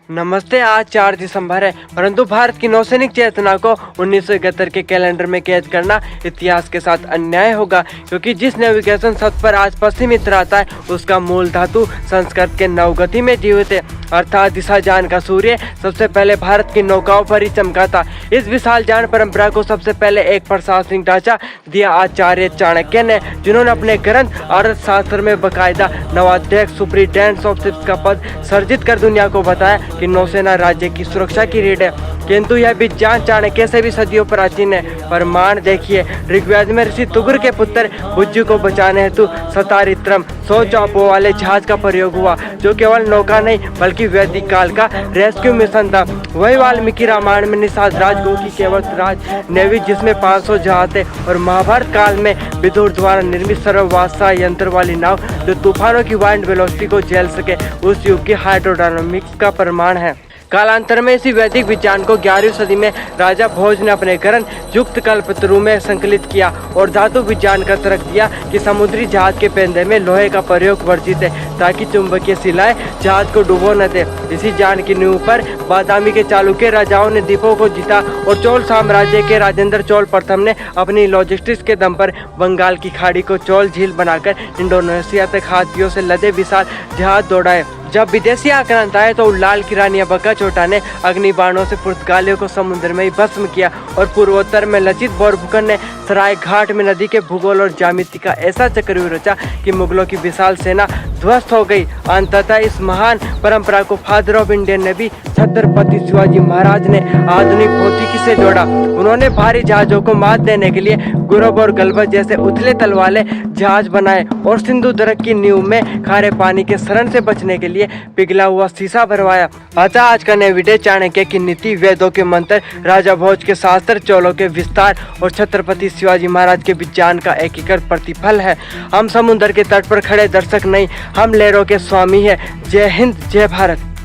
नमस्ते। आज 4 दिसंबर है, परंतु भारत की नौसैनिक चेतना को 1971 के कैलेंडर में कैद करना इतिहास के साथ अन्याय होगा, क्योंकि जिस नेविगेशन शब्द पर आज पश्चिम मित्र आता है उसका मूल धातु संस्कृत के नवगति में जीवित है, अर्थात दिशा जान का सूर्य सबसे पहले भारत की नौकाओं पर ही चमका था। इस विशाल जान परंपरा को सबसे पहले एक प्रशासनिक ढांचा दिया आचार्य चाणक्य ने, जिन्होंने अपने ग्रंथ अर्थशास्त्र में बाकायदा नवाध्यक्ष सुप्रीटेंडेंट ऑफ शिप्स का पद सर्जित कर दुनिया को बताया कि नौसेना राज्य की सुरक्षा की रीढ़ है। किंतु यह विज्ञान चाणक्य से भी सदियों प्राचीन है। प्रमाण देखिए, ऋग्वेद में ऋषि तुगर के पुत्र बुज्जु को बचाने हेतु सतारित्रम 100 चापों वाले जहाज का प्रयोग हुआ, जो केवल नौका नहीं बल्कि वैदिक काल का रेस्क्यू मिशन था। वही वाल्मीकि रामायण में निषाद राजगो की केवल राज नेवी, जिसमें 500 जहाज थे, और महाभारत काल में विदुर द्वारा निर्मित सर्ववासा यंत्र वाली नाव जो तूफानों की वाइंड वेलोसिटी को झेल सके, उस युग की हाइड्रोडायनामिक्स का प्रमाण है। कालांतर में इसी वैदिक विज्ञान को 11वीं सदी में राजा भोज ने अपने ग्रंथ युक्त कल्पतरु में संकलित किया और धातु विज्ञान का तर्क दिया कि समुद्री जहाज के पेंदे में लोहे का प्रयोग वर्जित है, ताकि चुंबकीय शिलाएं जहाज को डुबो न दे। इसी जान की नींव पर बादामी के चालुक्य राजाओं ने द्वीपों को जीता और चोल साम्राज्य के राजेंद्र चोल प्रथम ने अपनी लॉजिस्टिक्स के दम पर बंगाल की खाड़ी को चोल झील बनाकर इंडोनेशिया तक हाथियों से लदे विशाल जहाज दौड़ाए। जब विदेशी आक्रांत आए तो लाल की रानी बक्का चोटा ने अग्निबाणों से पुर्तगालियों को समुद्र में ही भस्म किया, और पूर्वोत्तर में लचित बोरफुकन ने सराय घाट में नदी के भूगोल और ज्यामिति का ऐसा चक्रव्यूह रचा कि मुगलों की विशाल सेना ध्वस्त हो गई। अंततः इस महान परंपरा को father of Indian navy Chhatrapati Shivaji Maharaj ने आधुनिक भौतिकी से जोड़ा। उन्होंने भारी जहाजों को मात देने के लिए गुरब और गलबत जैसे उथले तल वाले जहाज बनाए और सिंधु दरक की नींव में खारे पानी के शरण से बचने के लिए पिघला हुआ शीशा भरवाया। अतः आज का नेविडे चाणक्य की नीति, वेदों के मंत्र, राजा भोज के शास्त्र, चोलों के विस्तार और छत्रपति शिवाजी महाराज के विज्ञान का एकीकृत प्रतिफल है। हम समुद्र के तट पर खड़े दर्शक नहीं, हम लहरों के स्वामी हैं। जय हिंद, जय भारत।